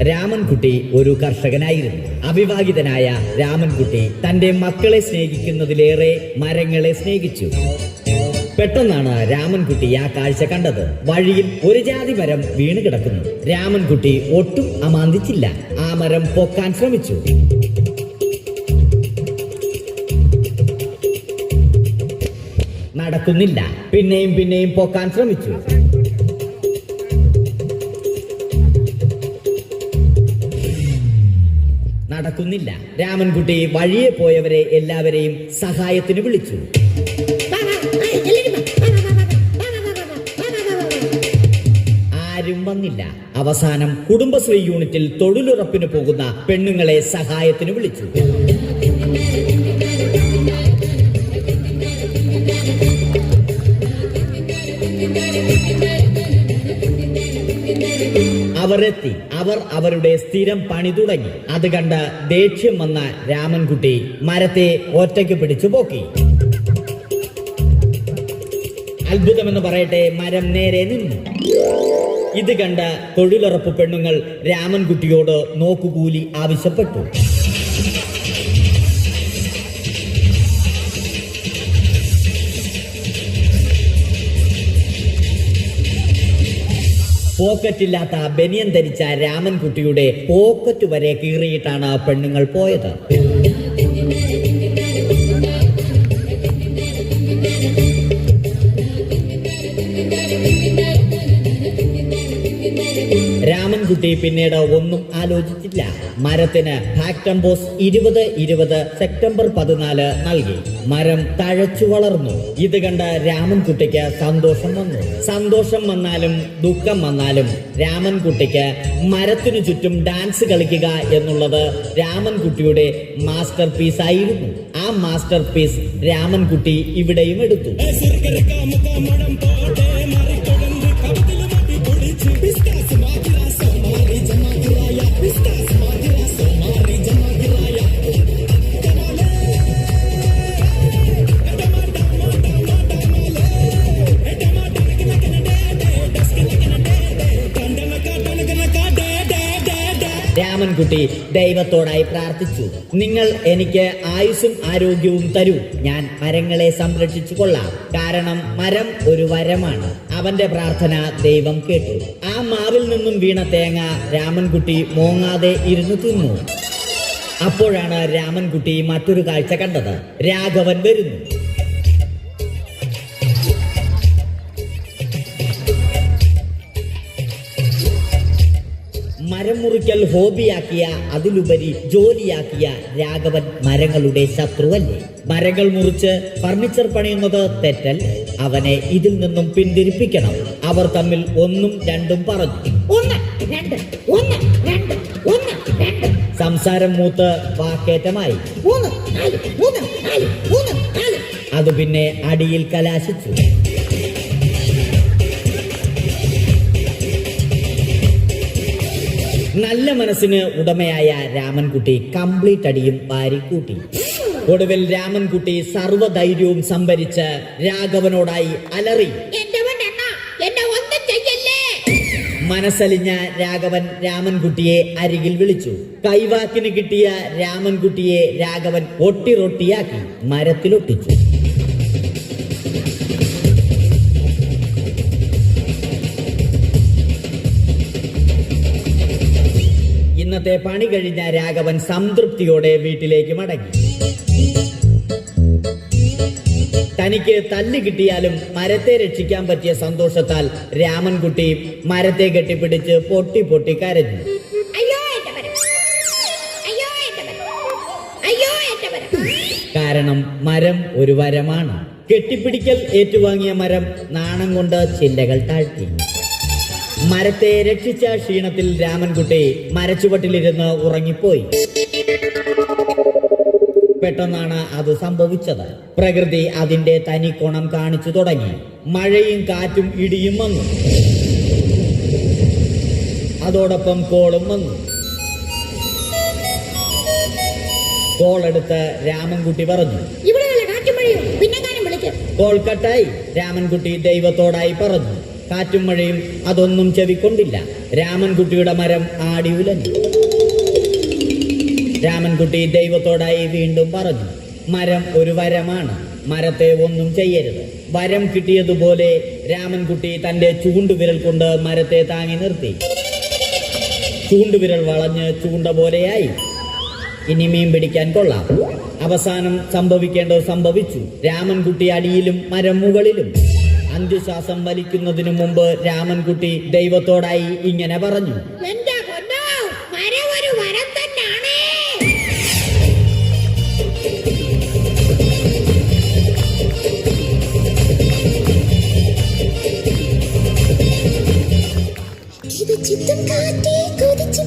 രാമൻകുട്ടി ഒരു കർഷകനായിരുന്നു. അവിവാഹിതനായ രാമൻകുട്ടി തന്റെ മക്കളെ സ്നേഹിക്കുന്നതിലേറെ മരങ്ങളെ സ്നേഹിച്ചു. പെട്ടെന്നാണ് രാമൻകുട്ടി ആ കാഴ്ച കണ്ടത്. വഴിയിൽ ഒരു ജാതി മരം വീണ് കിടക്കുന്നു. രാമൻകുട്ടി ഒട്ടും അമാന്തിച്ചില്ല. ആ മരം പൊക്കാൻ ശ്രമിച്ചു. നടക്കുന്നില്ല. പിന്നെയും പൊക്കാൻ ശ്രമിച്ചു. നടക്കുന്നില്ല. രാമൻകുട്ടി വഴിയെ പോയവരെ എല്ലാവരെയും സഹായത്തിന് വിളിച്ചു. ആരും വന്നില്ല. അവസാനം കുടുംബശ്രീ യൂണിറ്റിൽ തൊഴിലുറപ്പിന് പോകുന്ന പെണ്ണുങ്ങളെ സഹായത്തിന് വിളിച്ചു. അവരെത്തി. അവർ അവരുടെ സ്ഥിരം പണി തുടങ്ങി. അത് കണ്ട ദേഷ്യം വന്ന രാമൻകുട്ടി മരത്തെ ഒറ്റയ്ക്ക് പിടിച്ചു പോക്കി. അത്ഭുതമെന്ന് പറയട്ടെ, മരം നേരെ നിന്നു. ഇത് കണ്ട തൊഴിലുറപ്പ് പെണ്ണുങ്ങൾ രാമൻകുട്ടിയോട് നോക്കുകൂലി ആവശ്യപ്പെട്ടു. പോക്കറ്റില്ലാത്ത ബനിയൻ ധരിച്ച രാമൻകുട്ടിയുടെ പോക്കറ്റ് വരെ കീറിയിട്ടാണ് പെണ്ണുങ്ങൾ പോയത്. രാമൻകുട്ടി പിന്നീട് ഒന്നും ആലോചിച്ചില്ല. മരത്തിന് ഫാക്ടംബോസ് 2020 സെപ്റ്റംബർ 14 നൽകി. മരം തഴച്ചു വളർന്നു. ഇത് കണ്ട രാമൻകുട്ടിക്ക് സന്തോഷം വന്നു. സന്തോഷം വന്നാലും ദുഃഖം വന്നാലും രാമൻകുട്ടിക്ക് മരത്തിനു ചുറ്റും ഡാൻസ് കളിക്കുക എന്നുള്ളത് രാമൻകുട്ടിയുടെ മാസ്റ്റർ പീസ് ആയിരുന്നു. ആ മാസ്റ്റർ പീസ് രാമൻകുട്ടി ഇവിടെയും എടുത്തു. രാമൻകുട്ടി ദൈവത്തോടായി പ്രാർത്ഥിച്ചു. നിങ്ങൾ എനിക്ക് ആയുസ്സും ആരോഗ്യവും തരൂ. ഞാൻ മരങ്ങളെ സംരക്ഷിച്ചു കൊള്ളാം. കാരണം മരം ഒരു വരമാണ്. അവന്റെ പ്രാർത്ഥന ദൈവം കേട്ടു. ആ മാവിൽ നിന്നും വീണ തേങ്ങ രാമൻകുട്ടി മോങ്ങാതെ ഇരുന്നു തിന്നു. അപ്പോഴാണ് രാമൻകുട്ടി മറ്റൊരു കാഴ്ച കണ്ടത്. രാഘവൻ വരുന്നു. മരം മുറിക്കൽ ഹോബിയാക്കിയ, അതിലുപരി ജോലിയാക്കിയ രാഘവൻ മരങ്ങളുടെ ശത്രുവല്ലേ? മരങ്ങൾ മുറിച്ച് ഫർണിച്ചർ പണിയുന്നത് തെറ്റല്ലേ? അവനെ ഇതിൽ നിന്നും പിന്തിരിപ്പിക്കണം. അവർ തമ്മിൽ ഒന്നും രണ്ടും പറഞ്ഞു. സംസാരം മൂത്ത് വാക്കേറ്റമായി. അത് പിന്നെ അടിയിൽ കലാശിച്ചു. നല്ല മനസ്സിന് ഉടമയായ രാമൻകുട്ടി കംപ്ലീറ്റ് അടിയും വാരിക്കൂട്ടി. ഒടുവിൽ രാമൻകുട്ടി സർവ്വധൈര്യവും സംഭരിച്ച് രാഘവനോടായി അലറി. മനസ്സലിഞ്ഞ രാഘവൻ രാമൻകുട്ടിയെ അരികിൽ വിളിച്ചു. കൈവാക്കിന് കിട്ടിയ രാമൻകുട്ടിയെ രാഘവൻ ഒട്ടിറൊട്ടിയാക്കി മരത്തിലൊട്ടിച്ചു. ഇന്നത്തെ പണി കഴിഞ്ഞ രാഘവൻ സംതൃപ്തിയോടെ വീട്ടിലേക്ക് മടങ്ങി. തനിക്ക് തല്ല് കിട്ടിയാലും മരത്തെ രക്ഷിക്കാൻ പറ്റിയ സന്തോഷത്താൽ രാമൻകുട്ടി മരത്തെ കെട്ടിപ്പിടിച്ച് പൊട്ടി പൊട്ടി കരഞ്ഞു. കാരണം മരം ഒരു വരമാണ്. കെട്ടിപ്പിടിക്കൽ ഏറ്റുവാങ്ങിയ മരം നാണം കൊണ്ട് ചില്ലകൾ താഴ്ത്തി. മരത്തെ രക്ഷിച്ച ക്ഷീണത്തിൽ രാമൻകുട്ടി മരച്ചുവട്ടിലിരുന്ന് ഉറങ്ങിപ്പോയി. പെട്ടെന്നാണ് അത് സംഭവിച്ചത്. പ്രകൃതി അതിന്റെ തനിക്കോണം കാണിച്ചു തുടങ്ങി. മഴയും കാറ്റും ഇടിയും വന്നു. അതോടൊപ്പം കോളും വന്നു. കോളെടുത്ത് രാമൻകുട്ടി പറഞ്ഞു. കോൾ കട്ടായി. രാമൻകുട്ടി ദൈവത്തോടായി പറഞ്ഞു. കാറ്റും മഴയും അതൊന്നും ചെവിക്കൊണ്ടില്ല. രാമൻകുട്ടിയുടെ മരം ആടി ഉലഞ്ഞു. രാമൻകുട്ടി ദൈവത്തോടായി വീണ്ടും പറഞ്ഞു, മരം ഒരു വരമാണ്, മരത്തെ ഒന്നും ചെയ്യരുത്. വരം കിട്ടിയതുപോലെ രാമൻകുട്ടി തന്റെ ചൂണ്ടുവിരൽ കൊണ്ട് മരത്തെ താങ്ങി നിർത്തി. ചൂണ്ടുവിരൽ വളഞ്ഞ് ചൂണ്ട പോലെയായി. ഇനി മീൻ പിടിക്കാൻ കൊള്ളാം. അവസാനം സംഭവിക്കേണ്ടത് സംഭവിച്ചു. രാമൻകുട്ടി അടിയിലും മരം മുകളിലും. അന്ത്യശ്വാസം വലിക്കുന്നതിനു മുമ്പ് രാമൻകുട്ടി ദൈവത്തോടായി ഇങ്ങനെ പറഞ്ഞു, എന്റെ പൊന്നോ, മരം ഒരു വരം തന്നെയാണ്. ഇത് ചിത്തം കാറ്റേ കൊതിച്ചു